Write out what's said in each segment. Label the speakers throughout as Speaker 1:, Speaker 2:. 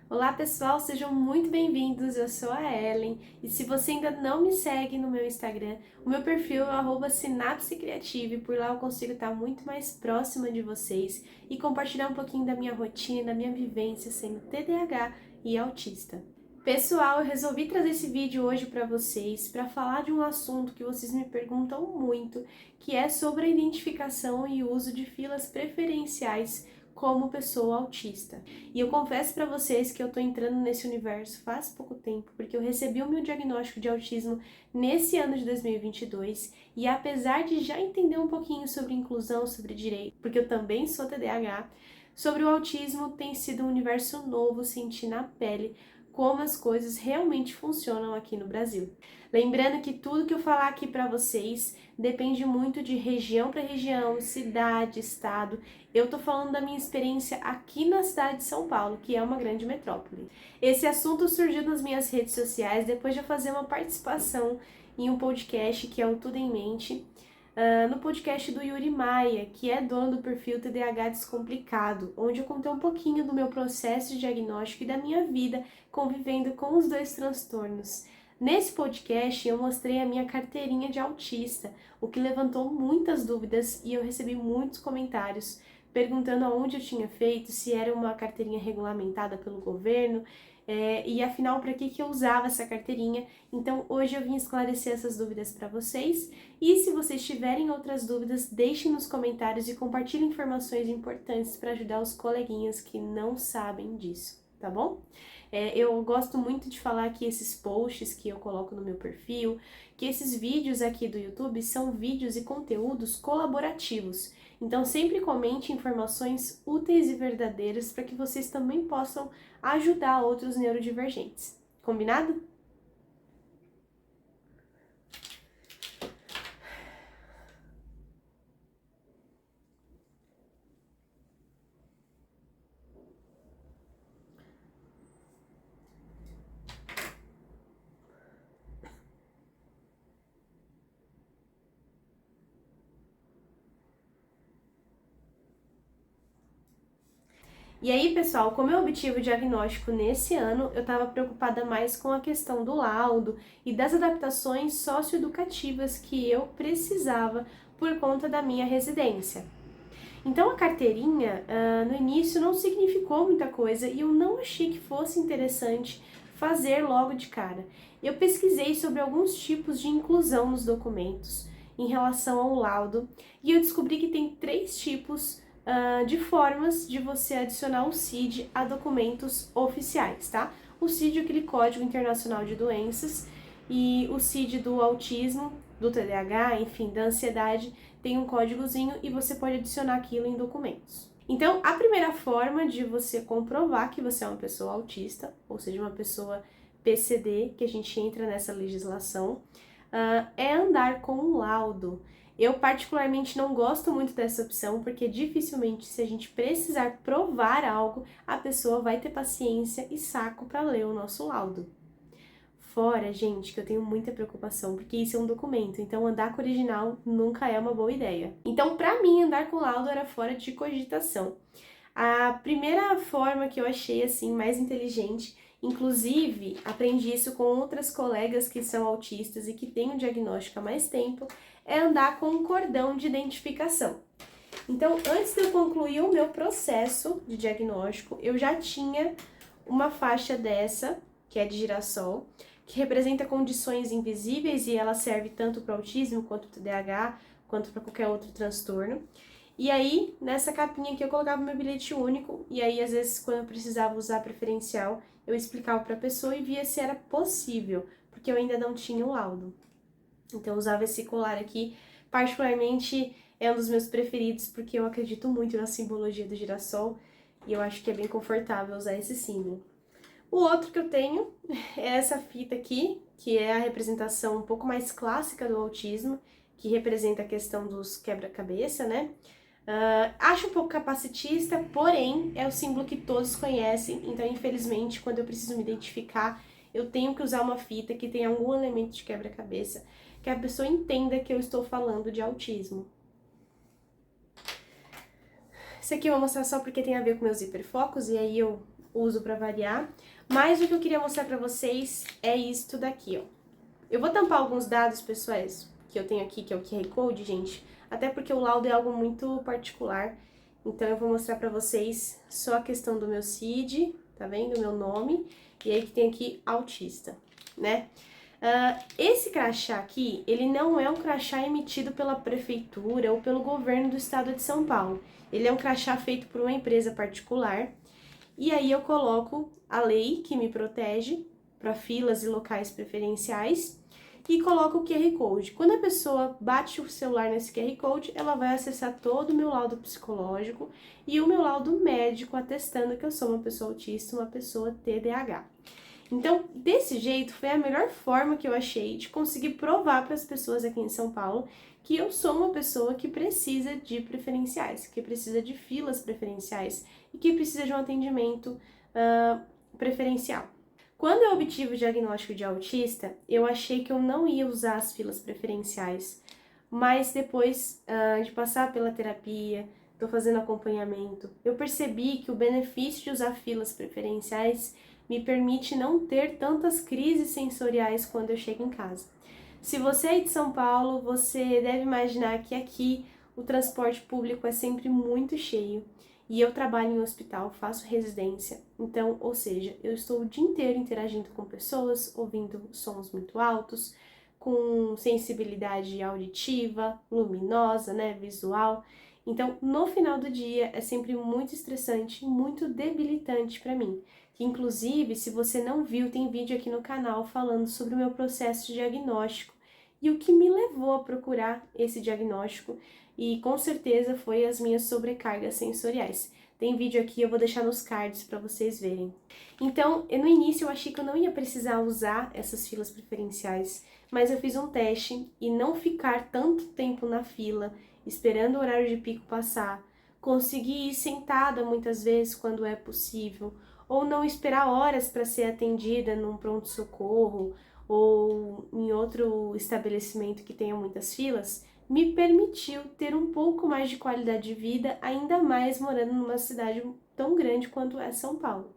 Speaker 1: Olá pessoal, sejam muito bem-vindos, eu sou a Ellen e se você ainda não me segue no meu Instagram, o meu perfil é @sinapse criativa e por lá eu consigo estar muito mais próxima de vocês e compartilhar um pouquinho da minha rotina, da minha vivência sendo TDAH e autista. Pessoal, eu resolvi trazer esse vídeo hoje para vocês para falar de um assunto que vocês me perguntam muito, que é sobre a identificação e uso de filas preferenciais como pessoa autista. E eu confesso para vocês que eu tô entrando nesse universo faz pouco tempo, porque eu recebi o meu diagnóstico de autismo nesse ano de 2022, e apesar de já entender um pouquinho sobre inclusão, sobre direito, porque eu também sou TDAH, sobre o autismo tem sido um universo novo sentir na pele como as coisas realmente funcionam aqui no Brasil. Lembrando que tudo que eu falar aqui para vocês depende muito de região para região, cidade, estado. Eu tô falando da minha experiência aqui na cidade de São Paulo, que é uma grande metrópole. Esse assunto surgiu nas minhas redes sociais depois de eu fazer uma participação em um podcast que é o Tudo em Mente, no podcast do Yuri Maia, que é dono do perfil TDAH Descomplicado, onde eu contei um pouquinho do meu processo de diagnóstico e da minha vida convivendo com os dois transtornos. Nesse podcast eu mostrei a minha carteirinha de autista, o que levantou muitas dúvidas e eu recebi muitos comentários perguntando aonde eu tinha feito, se era uma carteirinha regulamentada pelo governo, e afinal para que eu usava essa carteirinha. Então hoje eu vim esclarecer essas dúvidas para vocês, e se vocês tiverem outras dúvidas, deixem nos comentários e compartilhem informações importantes para ajudar os coleguinhas que não sabem disso, tá bom? Eu gosto muito de falar que esses posts que eu coloco no meu perfil, que esses vídeos aqui do YouTube são vídeos e conteúdos colaborativos. Então sempre comente informações úteis e verdadeiras para que vocês também possam ajudar outros neurodivergentes. Combinado? E aí, pessoal, como eu obtive o diagnóstico nesse ano, eu estava preocupada mais com a questão do laudo e das adaptações socioeducativas que eu precisava por conta da minha residência. Então a carteirinha, no início não significou muita coisa e eu não achei que fosse interessante fazer logo de cara. Eu pesquisei sobre alguns tipos de inclusão nos documentos em relação ao laudo e eu descobri que tem 3 tipos de formas de você adicionar o CID a documentos oficiais, tá? O CID é aquele Código Internacional de Doenças, e o CID do autismo, do TDAH, enfim, da ansiedade, tem um códigozinho e você pode adicionar aquilo em documentos. Então, a primeira forma de você comprovar que você é uma pessoa autista, ou seja, uma pessoa PCD, que a gente entra nessa legislação, é andar com um laudo. Eu particularmente não gosto muito dessa opção, porque dificilmente, se a gente precisar provar algo, a pessoa vai ter paciência e saco para ler o nosso laudo. Fora, gente, que eu tenho muita preocupação, porque isso é um documento, então andar com o original nunca é uma boa ideia. Então, pra mim, andar com o laudo era fora de cogitação. A primeira forma que eu achei, assim, mais inteligente, inclusive, aprendi isso com outras colegas que são autistas e que têm o diagnóstico há mais tempo, é andar com um cordão de identificação. Então, antes de eu concluir o meu processo de diagnóstico, eu já tinha uma faixa dessa, que é de girassol, que representa condições invisíveis e ela serve tanto para autismo quanto para TDAH, quanto para qualquer outro transtorno. E aí, nessa capinha aqui eu colocava meu bilhete único, e aí às vezes quando eu precisava usar preferencial, eu explicava para a pessoa e via se era possível, porque eu ainda não tinha o laudo. Então eu usava esse colar aqui, particularmente é um dos meus preferidos, porque eu acredito muito na simbologia do girassol, e eu acho que é bem confortável usar esse símbolo. O outro que eu tenho é essa fita aqui, que é a representação um pouco mais clássica do autismo, que representa a questão dos quebra-cabeça, né? Acho um pouco capacitista, porém é o símbolo que todos conhecem, então infelizmente quando eu preciso me identificar, eu tenho que usar uma fita que tem algum elemento de quebra-cabeça, que a pessoa entenda que eu estou falando de autismo. Esse aqui eu vou mostrar só porque tem a ver com meus hiperfocos, e aí eu uso para variar, mas o que eu queria mostrar para vocês é isto daqui, ó. Eu vou tampar alguns dados pessoais que eu tenho aqui, que é o QR Code, gente, até porque o laudo é algo muito particular, então eu vou mostrar para vocês só a questão do meu CID, tá vendo? O meu nome, e aí que tem aqui autista, né? Esse crachá aqui, ele não é um crachá emitido pela prefeitura ou pelo governo do estado de São Paulo. Ele é um crachá feito por uma empresa particular. E aí eu coloco a lei que me protege para filas e locais preferenciais e coloco o QR Code. Quando a pessoa bate o celular nesse QR Code, ela vai acessar todo o meu laudo psicológico e o meu laudo médico atestando que eu sou uma pessoa autista, uma pessoa TDAH. Então, desse jeito, foi a melhor forma que eu achei de conseguir provar para as pessoas aqui em São Paulo que eu sou uma pessoa que precisa de preferenciais, que precisa de filas preferenciais e que precisa de um atendimento preferencial. Quando eu obtive o diagnóstico de autista, eu achei que eu não ia usar as filas preferenciais, mas depois de passar pela terapia, estou fazendo acompanhamento, eu percebi que o benefício de usar filas preferenciais me permite não ter tantas crises sensoriais quando eu chego em casa. Se você é de São Paulo, você deve imaginar que aqui o transporte público é sempre muito cheio e eu trabalho em um hospital, faço residência, então, ou seja, eu estou o dia inteiro interagindo com pessoas, ouvindo sons muito altos, com sensibilidade auditiva, luminosa, né, visual. Então, no final do dia é sempre muito estressante, muito debilitante para mim. Que inclusive, se você não viu, tem vídeo aqui no canal falando sobre o meu processo de diagnóstico e o que me levou a procurar esse diagnóstico, e com certeza foi as minhas sobrecargas sensoriais. Tem vídeo aqui, eu vou deixar nos cards para vocês verem. Então, no início eu achei que eu não ia precisar usar essas filas preferenciais, mas eu fiz um teste e não ficar tanto tempo na fila, esperando o horário de pico passar, conseguir ir sentada muitas vezes quando é possível, ou não esperar horas para ser atendida num pronto-socorro ou em outro estabelecimento que tenha muitas filas, me permitiu ter um pouco mais de qualidade de vida, ainda mais morando numa cidade tão grande quanto é São Paulo.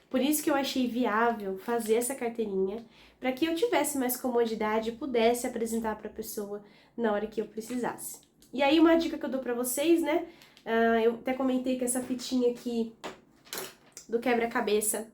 Speaker 1: Por isso que eu achei viável fazer essa carteirinha, para que eu tivesse mais comodidade e pudesse apresentar para a pessoa na hora que eu precisasse. E aí uma dica que eu dou para vocês, né? Eu até comentei que essa fitinha aqui do quebra-cabeça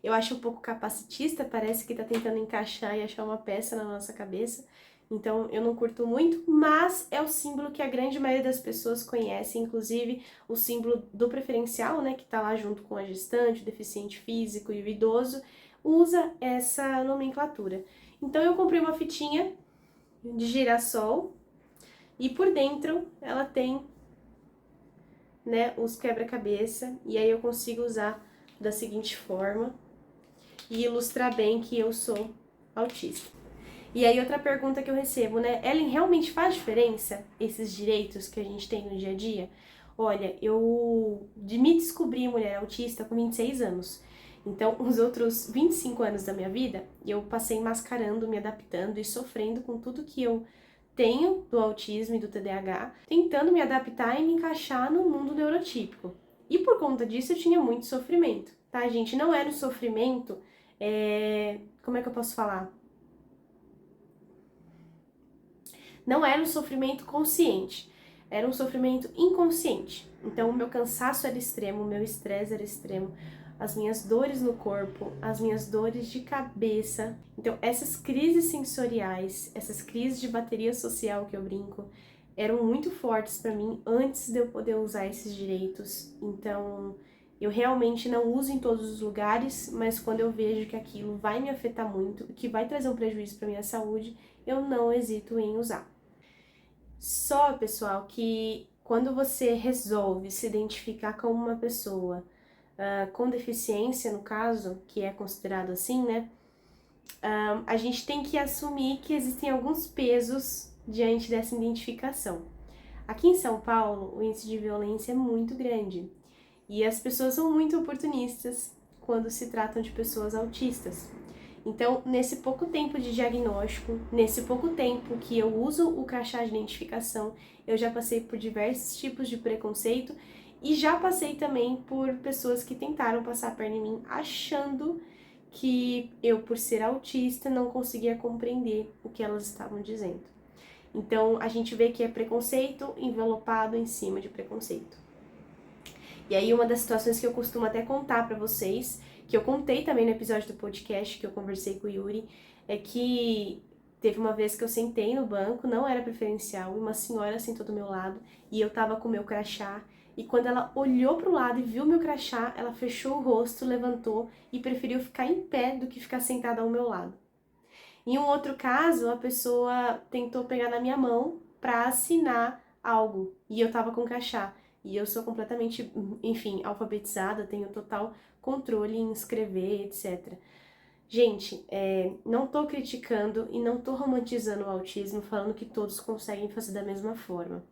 Speaker 1: eu acho um pouco capacitista, parece que tá tentando encaixar e achar uma peça na nossa cabeça. Então eu não curto muito, mas é o símbolo que a grande maioria das pessoas conhece, inclusive o símbolo do preferencial, né, que tá lá junto com a gestante, o deficiente físico e o idoso, usa essa nomenclatura. Então eu comprei uma fitinha de girassol e por dentro ela tem, né, os quebra-cabeça, e aí eu consigo usar da seguinte forma e ilustrar bem que eu sou autista. E aí outra pergunta que eu recebo, né? Ellen, realmente faz diferença esses direitos que a gente tem no dia a dia? Olha, eu me descobri mulher autista com 26 anos. Então, os outros 25 anos da minha vida, eu passei mascarando, me adaptando e sofrendo com tudo que eu tenho do autismo e do TDAH, tentando me adaptar e me encaixar no mundo neurotípico. E por conta disso eu tinha muito sofrimento, tá, gente? Não era um sofrimento, como é que eu posso falar? Não era um sofrimento consciente, era um sofrimento inconsciente. Então o meu cansaço era extremo, o meu estresse era extremo, as minhas dores no corpo, as minhas dores de cabeça. Então essas crises sensoriais, essas crises de bateria social que eu brinco, eram muito fortes para mim antes de eu poder usar esses direitos. Então eu realmente não uso em todos os lugares, mas quando eu vejo que aquilo vai me afetar muito, que vai trazer um prejuízo para minha saúde, eu não hesito em usar. Só, pessoal, que quando você resolve se identificar como uma pessoa com deficiência, no caso, que é considerado assim, né? A gente tem que assumir que existem alguns pesos diante dessa identificação. Aqui em São Paulo, o índice de violência é muito grande e as pessoas são muito oportunistas quando se tratam de pessoas autistas. Então, nesse pouco tempo de diagnóstico, nesse pouco tempo que eu uso o crachá de identificação, eu já passei por diversos tipos de preconceito E já passei também por pessoas que tentaram passar a perna em mim achando que eu, por ser autista, não conseguia compreender o que elas estavam dizendo. Então, a gente vê que é preconceito envelopado em cima de preconceito. E aí, uma das situações que eu costumo até contar pra vocês, que eu contei também no episódio do podcast que eu conversei com o Yuri, é que teve uma vez que eu sentei no banco, não era preferencial, e uma senhora sentou do meu lado, e eu tava com o meu crachá, e quando ela olhou pro lado e viu meu crachá, ela fechou o rosto, levantou e preferiu ficar em pé do que ficar sentada ao meu lado. Em um outro caso, a pessoa tentou pegar na minha mão para assinar algo e eu tava com crachá. E eu sou completamente, enfim, alfabetizada, tenho total controle em escrever, etc. Gente, não tô criticando e não tô romantizando o autismo, falando que todos conseguem fazer da mesma forma.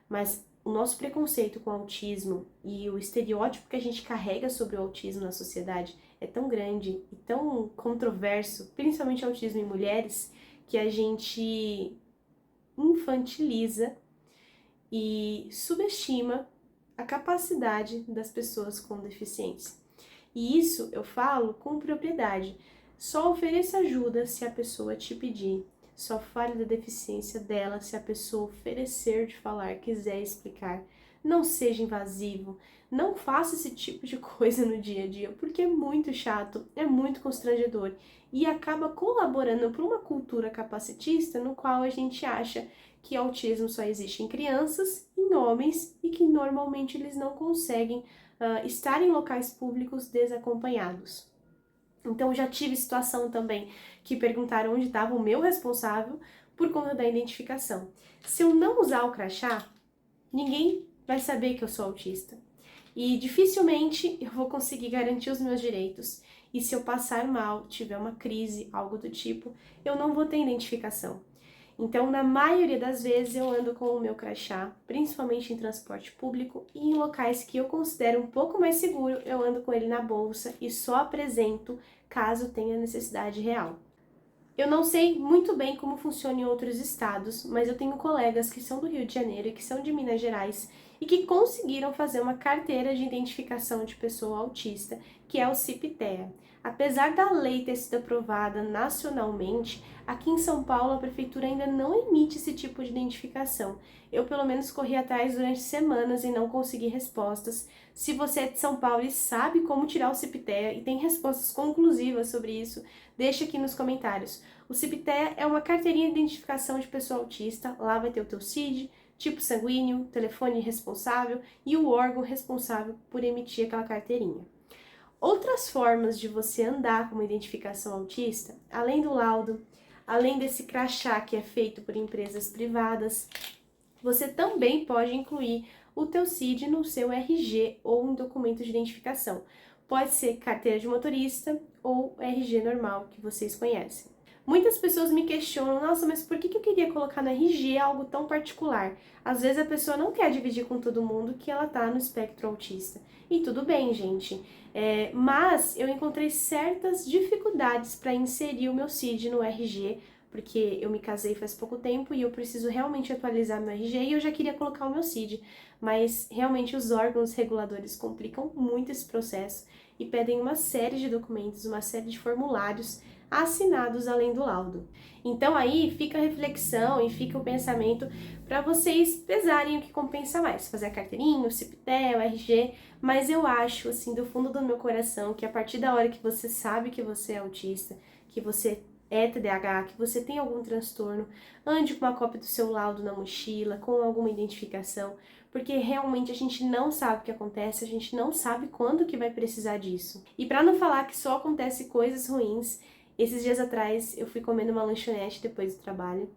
Speaker 1: Mas o nosso preconceito com o autismo e o estereótipo que a gente carrega sobre o autismo na sociedade é tão grande e tão controverso, principalmente autismo em mulheres, que a gente infantiliza e subestima a capacidade das pessoas com deficiência. E isso eu falo com propriedade. Só ofereça ajuda se a pessoa te pedir. Só fale da deficiência dela se a pessoa oferecer de falar, quiser explicar. Não seja invasivo. Não faça esse tipo de coisa no dia a dia, porque é muito chato, é muito constrangedor e acaba colaborando para uma cultura capacitista no qual a gente acha que autismo só existe em crianças, em homens e que normalmente eles não conseguem estar em locais públicos desacompanhados. Então, já tive situação também que perguntaram onde estava o meu responsável por conta da identificação. Se eu não usar o crachá, ninguém vai saber que eu sou autista. E dificilmente eu vou conseguir garantir os meus direitos. E se eu passar mal, tiver uma crise, algo do tipo, eu não vou ter identificação. Então, na maioria das vezes, eu ando com o meu crachá, principalmente em transporte público e em locais que eu considero um pouco mais seguro, eu ando com ele na bolsa e só apresento caso tenha necessidade real. Eu não sei muito bem como funciona em outros estados, mas eu tenho colegas que são do Rio de Janeiro e que são de Minas Gerais e que conseguiram fazer uma carteira de identificação de pessoa autista, que é o CIP-TEA. Apesar da lei ter sido aprovada nacionalmente, aqui em São Paulo a prefeitura ainda não emite esse tipo de identificação. Eu, pelo menos, corri atrás durante semanas e não consegui respostas. Se você é de São Paulo e sabe como tirar o CIP-TEA e tem respostas conclusivas sobre isso, deixa aqui nos comentários. O CIP-TEA é uma carteirinha de identificação de pessoa autista. Lá vai ter o teu CID, tipo sanguíneo, telefone responsável e o órgão responsável por emitir aquela carteirinha. Outras formas de você andar com uma identificação autista, além do laudo, além desse crachá que é feito por empresas privadas, você também pode incluir o teu CID no seu RG ou um documento de identificação. Pode ser carteira de motorista ou RG normal que vocês conhecem. Muitas pessoas me questionam, nossa, mas por que eu queria colocar no RG algo tão particular? Às vezes a pessoa não quer dividir com todo mundo que ela tá no espectro autista. E tudo bem, gente. Mas eu encontrei certas dificuldades para inserir o meu CID no RG, porque eu me casei faz pouco tempo e eu preciso realmente atualizar meu RG e eu já queria colocar o meu CID. Mas realmente os órgãos reguladores complicam muito esse processo e pedem uma série de documentos, uma série de formulários assinados além do laudo. Então aí fica a reflexão e fica o pensamento para vocês pesarem o que compensa mais, fazer a carteirinha, o CIP-TEA, o RG, mas eu acho, assim, do fundo do meu coração, que a partir da hora que você sabe que você é autista, que você é TDAH, que você tem algum transtorno, ande com uma cópia do seu laudo na mochila, com alguma identificação, porque realmente a gente não sabe o que acontece, a gente não sabe quando que vai precisar disso. E para não falar que só acontece coisas ruins, esses dias atrás eu fui comendo uma lanchonete depois do trabalho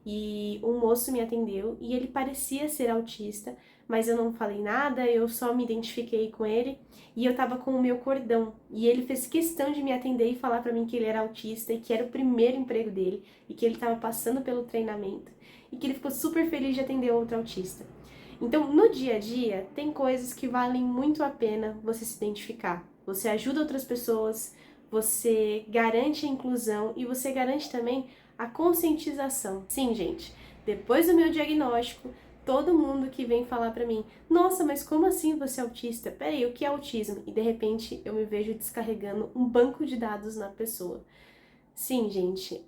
Speaker 1: e um moço me atendeu e ele parecia ser autista, mas eu não falei nada, eu só me identifiquei com ele e eu tava com o meu cordão e ele fez questão de me atender e falar pra mim que ele era autista e que era o primeiro emprego dele e que ele tava passando pelo treinamento e que ele ficou super feliz de atender outro autista. Então, no dia a dia, tem coisas que valem muito a pena você se identificar. Você ajuda outras pessoas, você garante a inclusão e você garante também a conscientização. Sim, gente, depois do meu diagnóstico, Todo mundo que vem falar pra mim, nossa, mas como assim você é autista? Peraí, o que é autismo? E de repente eu me vejo descarregando um banco de dados na pessoa. Sim, gente,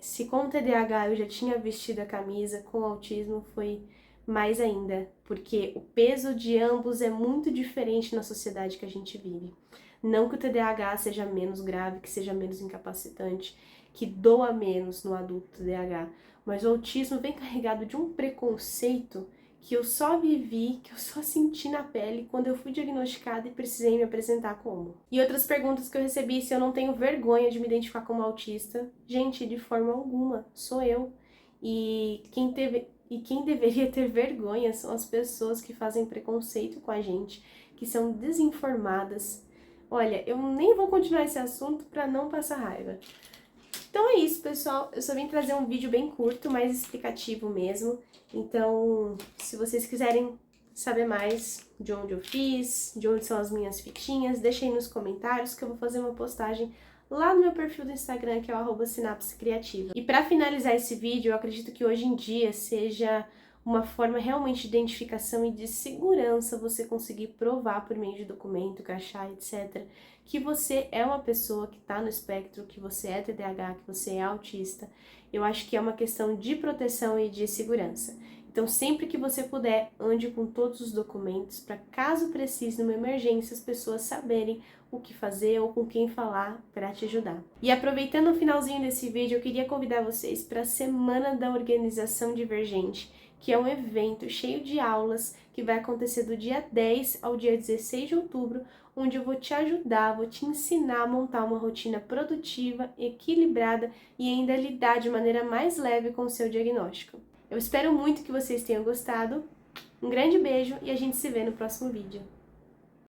Speaker 1: se com o TDAH eu já tinha vestido a camisa, com o autismo foi mais ainda, porque o peso de ambos é muito diferente na sociedade que a gente vive. Não que o TDAH seja menos grave, que seja menos incapacitante, que doa menos no adulto TDAH, mas o autismo vem carregado de um preconceito que eu só vivi, que eu só senti na pele quando eu fui diagnosticada e precisei me apresentar como. E outras perguntas que eu recebi, se eu não tenho vergonha de me identificar como autista. Gente, de forma alguma, sou eu. E quem deveria ter vergonha são as pessoas que fazem preconceito com a gente, que são desinformadas. Olha, eu nem vou continuar esse assunto para não passar raiva. Então é isso, pessoal. Eu só vim trazer um vídeo bem curto, mais explicativo mesmo. Então, se vocês quiserem saber mais de onde eu fiz, de onde são as minhas fitinhas, deixem aí nos comentários que eu vou fazer uma postagem lá no meu perfil do Instagram, que é o @sinapse criativa. E para finalizar esse vídeo, eu acredito que hoje em dia seja uma forma realmente de identificação e de segurança você conseguir provar por meio de documento, crachá, etc., que você é uma pessoa que está no espectro, que você é TDAH, que você é autista. Eu acho que é uma questão de proteção e de segurança. Então, sempre que você puder, ande com todos os documentos para, caso precise, numa emergência, as pessoas saberem o que fazer ou com quem falar para te ajudar. E aproveitando o finalzinho desse vídeo, eu queria convidar vocês para a Semana da Organização Divergente, que é um evento cheio de aulas que vai acontecer do dia 10 ao dia 16 de outubro, onde eu vou te ajudar, vou te ensinar a montar uma rotina produtiva, equilibrada e ainda lidar de maneira mais leve com o seu diagnóstico. Eu espero muito que vocês tenham gostado. Um grande beijo e a gente se vê no próximo vídeo.